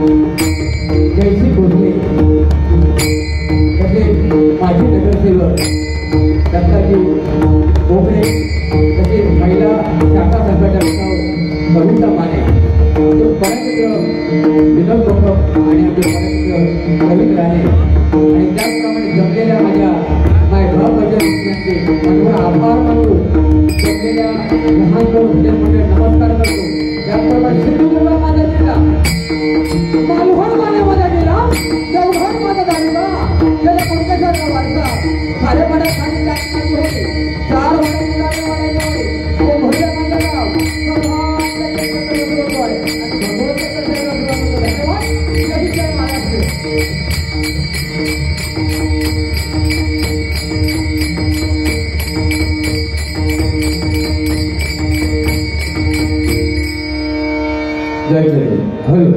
जयश्री भोसले तसेच माजी नगरसेवक दत्ताजी बोबडे तसेच महिला शाखा संघटना कविता माने परमित्र विनोद कोकप आणि आमचे परमित्र रवींद्र राणे आणि त्याचप्रमाणे जमलेल्या माझ्या ग्रामपंचायत मनोहर आभार मानतो. जमलेल्या लहान मंडळ नमस्कार करतो. त्याचप्रमाणे सिंधुदुर्ग माझा जिल्हा मालवण माझ्या जिल्हा देवघर माझा तालुका त्याला कोणत्याचा वारसा सारे मडा खाली लागली होते. 4 वडाची लागले वाढायचे ते भोजन माझं गाव धन्यवाद. जय महाराष्ट्र. जय जय हलो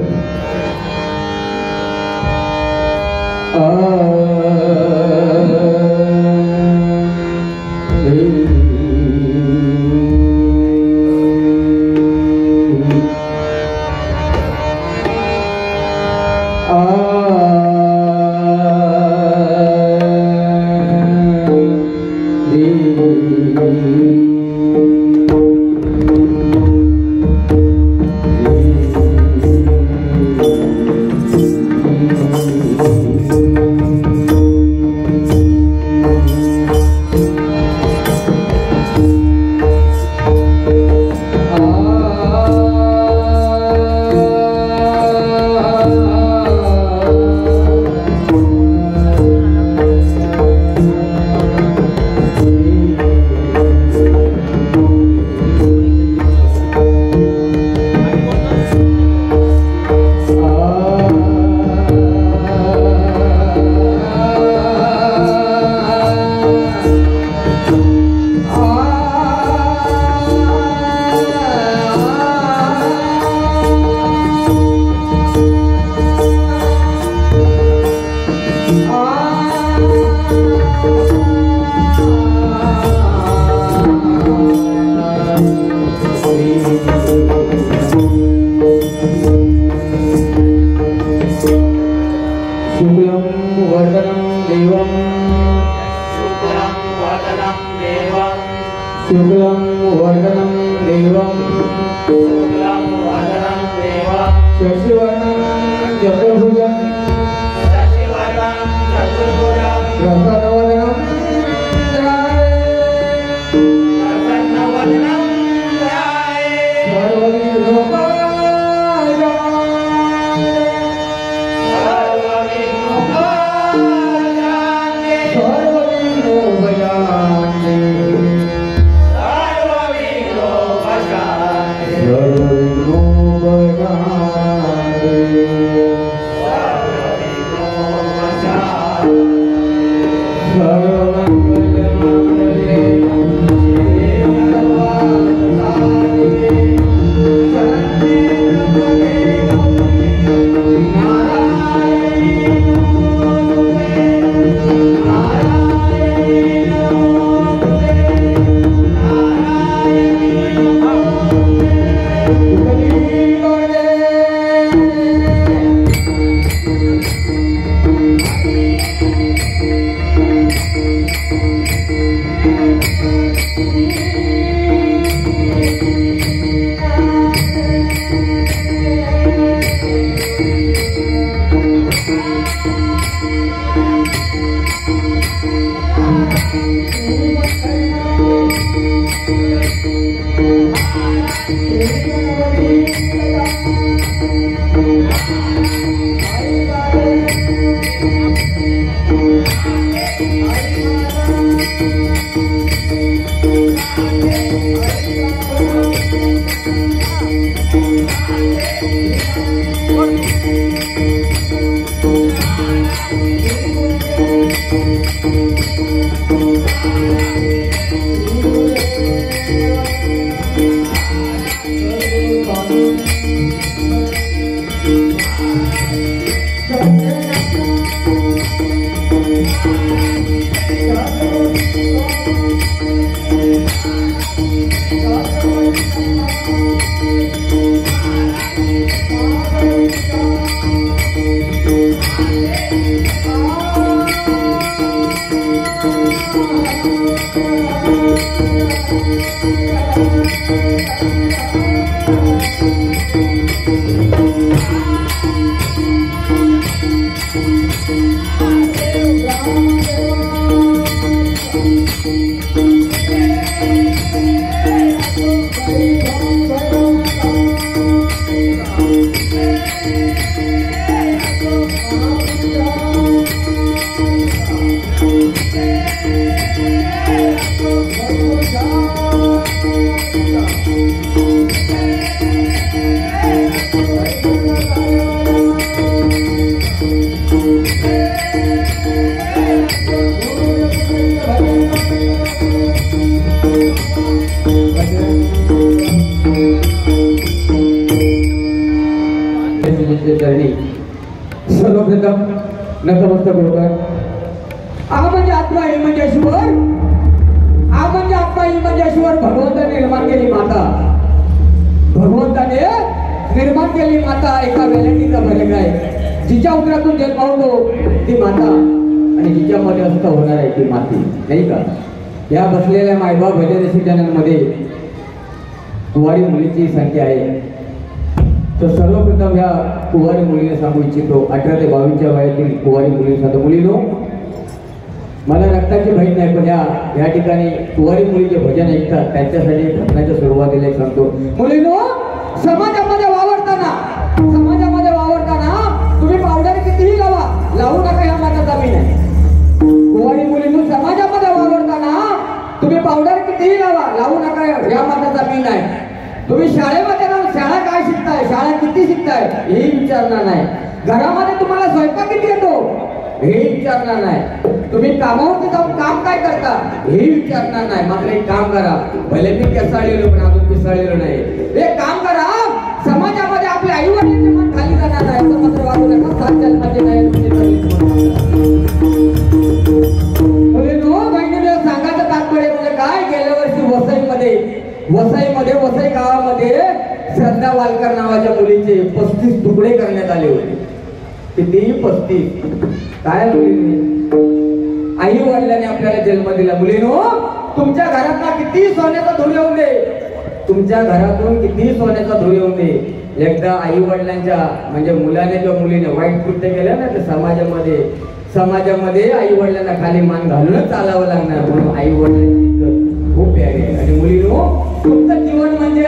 सर्वप्रथम नतमस्तक होतं. आ म्हणजे आत्मा ही म्हणजे ईश्वर, आ म्हणजे आत्मा ही म्हणजे ईश्वर. भगवंताने निर्माण केली माता, भगवंताने निर्माण केली माता. एका वेलंडीचा फरक आहे. जिच्या उदरातून जन्म होतो ती माता आणि जिच्यामध्ये असता होणार आहे ती माती, नाही का? या बसलेल्या मायबाप भजन रसिकांमध्ये कुवारी मुलीची संख्या आहे. तर सर्वप्रथम या कुवारी मुलीने सांगू इच्छितो, 18 ते 22च्या वयातील कुवारी मुलीने सांगतो, मुलीनो मला रक्ताची बहीण नाही, पण या ठिकाणी कुवारी मुलीचे भजन ऐकतात त्यांच्यासाठी भजनाच्या सुरुवातीला एक सांगतो, मुलीनो समाजामध्ये वावरताना तुम्ही पावडर कितीही लावू नका, या माझा जमीन आहे. कुवारी मुलीनो समाजामध्ये वावरताना तुम्ही पावडर कितीही लावू नका, या माझा जमीन आहे. तुम्ही शाळेमध्ये जाऊन शाळा काय शिकताय, शाळा किती शिकताय हेही विचारणार नाही. घरामध्ये तुम्हाला स्वयंपाक किती येतो हेही विचारणार नाही. तुम्ही कामावरती जाऊन काम काय करता हेही विचारणार नाही. मात्र एक काम करा, भले मी केसाळलेलो पण अजून पिसाळलेलो नाही, एक काम करा, समाजामध्ये आपल्या आई वडिलांचे मन खाली जाणार नाही असं मात्र वागू नका. 7 जन्माचे नाही बहिणीला सांगायचं तात्पर्य म्हणजे काय, गेल्या वर्षी वसई गावामध्ये श्रद्धा वालकर नावाच्या मुलीचे 35 तुकडे करण्यात आले होते. कितीही 35. काय मुलीने आई वडिलांनी आपल्याला जन्म दिला. मुलीनो तुमच्या घरात किती सोन्याचा धूर येऊन दे, तुमच्या घरातून किती सोन्याचा धूर येऊन दे, एकदा आई वडिलांच्या म्हणजे मुलाने किंवा मुलीने वाईट कृत्य केलं ना तर समाजामध्ये आई वडिलांना खाली मान घालूनच चालावं लागणार. म्हणून आई वडिलांची खूप प्यारी आहे. आणि मुलीनो तुमचं जीवन म्हणजे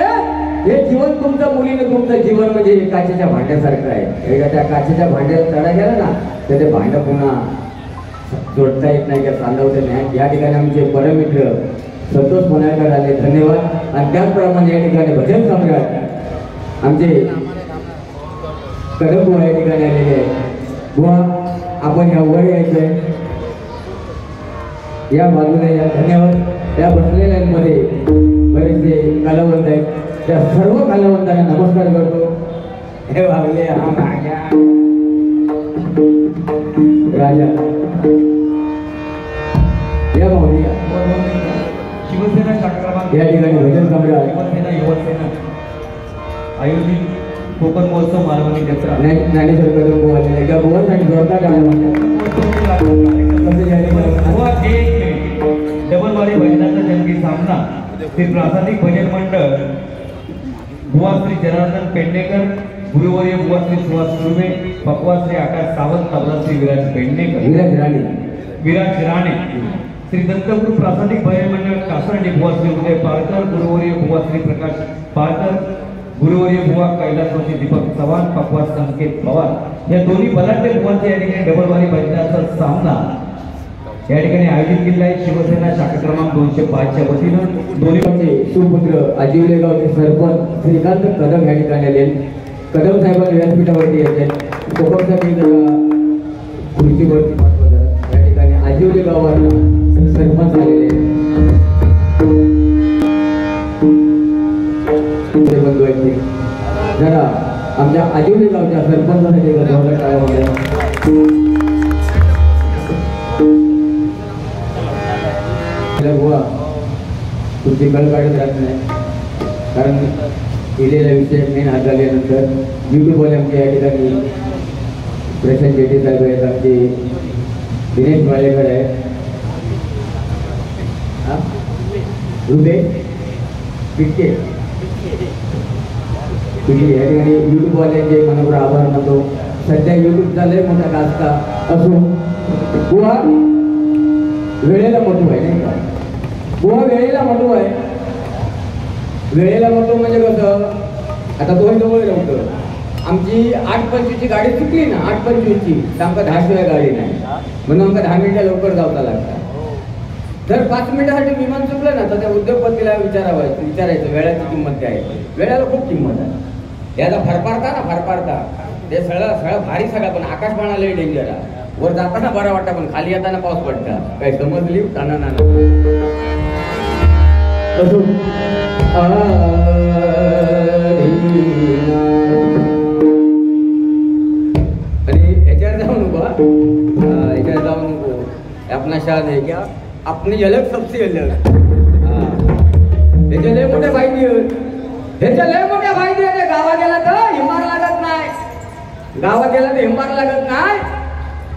हे जीवन तुमचं, मुलीने तुमचं जीवन म्हणजे काचेच्या भांड्यासारखं आहे. एकदा त्या काचेच्या भांड्यात तडा गेला ना तर ते भांडं पुन्हा जोडता येत नाही किंवा चालवता नाही. या ठिकाणी आमचे परमित्र संतोष पुण्याकर आले, धन्यवाद. आणि त्याचप्रमाणे या ठिकाणी भजन सम्राट आमचे कदम बुवा या ठिकाणी आलेले आहे. बुवा आपण या वर यायचंय, या बाजूला या. धन्यवाद. या बसलेल्यांमध्ये बरेचसे कलावंत आहेत, त्या सर्व कलावंतांना नमस्कार करतो. हे वागले हा माझ्या राजा या भावनिया शिवसेना शाखा या ठिकाणी भजन सम्राट शिवसेना युवसेना आयोजित कोकण महोत्सव मालवणी जत्रा ज्ञानेश्वर कदम बुवा आलेले एका बुवासाठी जोरदार डबलवाडी भजनाचा जंगी सामना श्री प्रासादिक भजन मंडळ बुवा श्री जनार्दन पेडणेकर, गुरुवर्य बुवा श्री सुहास सुर्वे, पकवा श्री आकाश सावंत, तबला श्री विराज पेडणेकर, विराज राणे, श्री दत्तगुरु प्रासादिक भजन मंडळ कासर्डी बुवा श्री उदय पारकर, गुरुवर्य बुवा श्री प्रकाश पारकर, गुरुवर्य बुवा कैलासवासी दीपक चव्हाण, पकवा संकेत पवार या दोन्ही बलाढ्य बुवांच्या या ठिकाणी डबलवाडी भजनाचा सामना या ठिकाणी आयोजित केला आहे. शिवसेना शाखा क्रमांक 205च्या वतीनं दोन्ही सुपुत्र आजिवले गावचे सरपंच श्रीकांत कदम या ठिकाणी आले. कदम साहेबांनी व्यासपीठावरती यायचे, कोकणसाठी खुर्चीवरती पाठवतात. या ठिकाणी आजिवले गावाला सरपंच आलेले बंधू आहेत. जरा आमच्या आजिवले गावच्या सरपंचासाठी बुवा तुमची कळ काढत राहत नाही, कारण दिलेला विषय मेन हात झाल्यानंतर यूट्यूबवाले आमच्या या ठिकाणी प्रशांत जेठी साहेब आहेत, आमचे दिनेश वालेकर आहे, रुबे पिटके या ठिकाणी यूट्यूबवाल्यांचे मनोबर आभार मानतो. सध्या यूट्यूबचा लय मोठा गाजता असो बुवा वेळेला मोठू आहे, नाही का? बुवा वेळेला मोठू आहे. वेळेला मोठू म्हणजे कसं, आता तो जवळ नव्हतं आमची 8:25ची गाडी चुकली ना, 8:25ची तर आमका 10 शिवाय गाडी नाही, म्हणून आमका 10 मिनिटं लवकर जावचा लागता. जर 5 मिनिटासाठी विमान चुकलं ना तर त्या उद्योगपतीला विचारायचं वेळाची किंमत काय आहे. वेळाला खूप किंमत आहे. याला फरफारता ते सगळं भारी सगळं, पण आकाशवाणा लय डेंजर आहे. वर जाताना बरं वाटतं पण खाली येताना पाऊस पडता. काही समजली ताना ना आणि याच्यावर जाऊ नको, याच्यावर जाऊ नको. आपला शान आहे क्या आपली अलग सबसे अलग. त्याच्या लय मोठ्या फायदे गावात गेला तर हिंबार लागत नाही,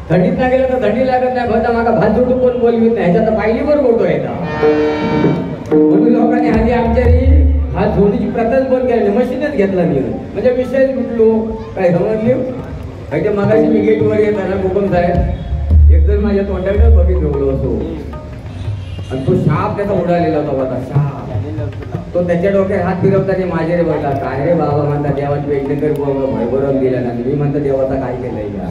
थंडीत ना गेलं तर थंडी लागत नाही. भरता मागा भात जोडू कोण बोलवीत नाही, ह्याच्यात पाहिलीवर गोटो येतात. म्हणून लोकांनी हल्ली आमच्यारी हात जोडीची प्रथाच बंद केली, मशीनच घेतला नाही. म्हणजे विषय कुठलो काय समजली. म्हणजे मगाशी मी गेटवर येताना कोकम साहेब एकजण माझ्या तोंडाकडे बघितलं असो आणि तो शाप त्याचा उडालेला होता. शाप तो त्याच्या डोक्यात हात फिरवताना माझे रे बघा काय रे बाबा म्हणता देवाची वेगळेकर भयभरून दिला ना. मी म्हणतो देवाचा काय केलंय का.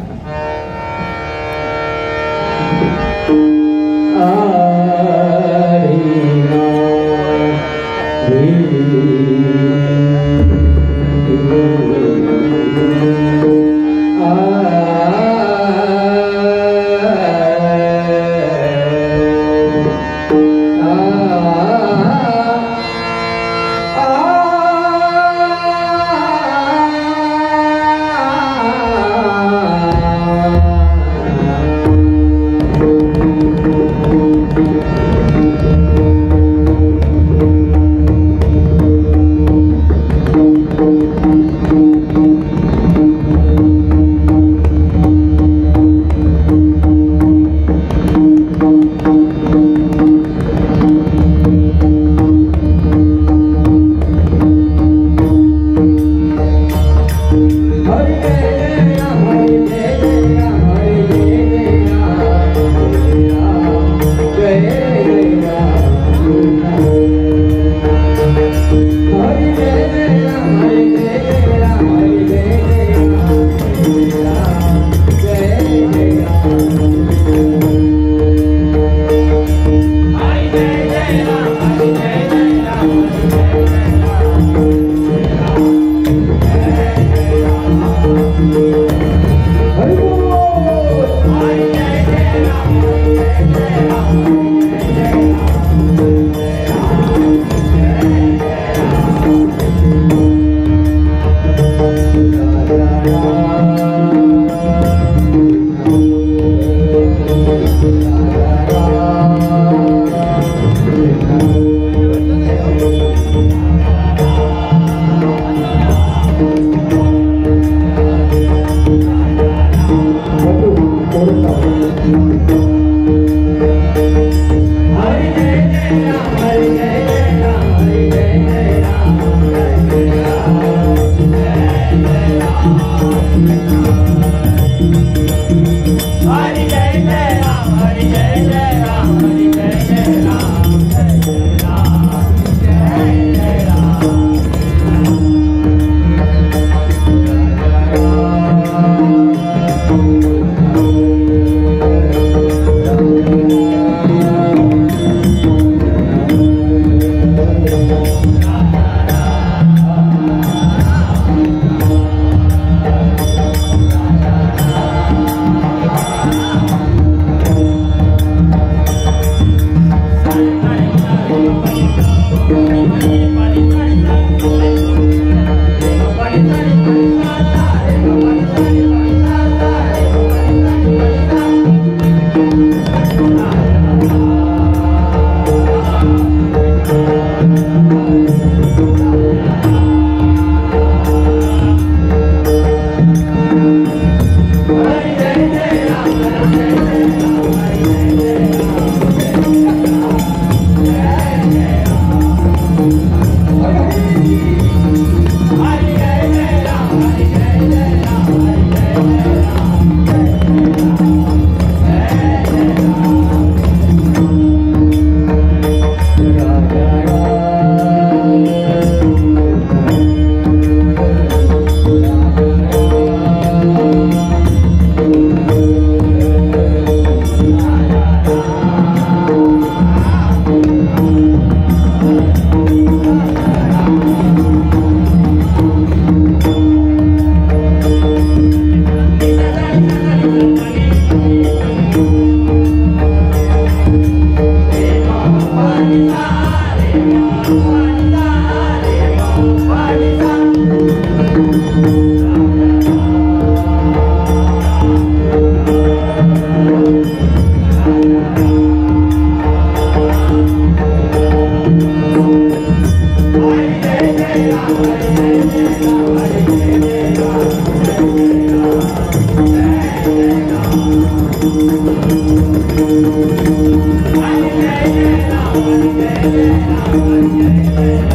जय जय राम जय जय राम जय जय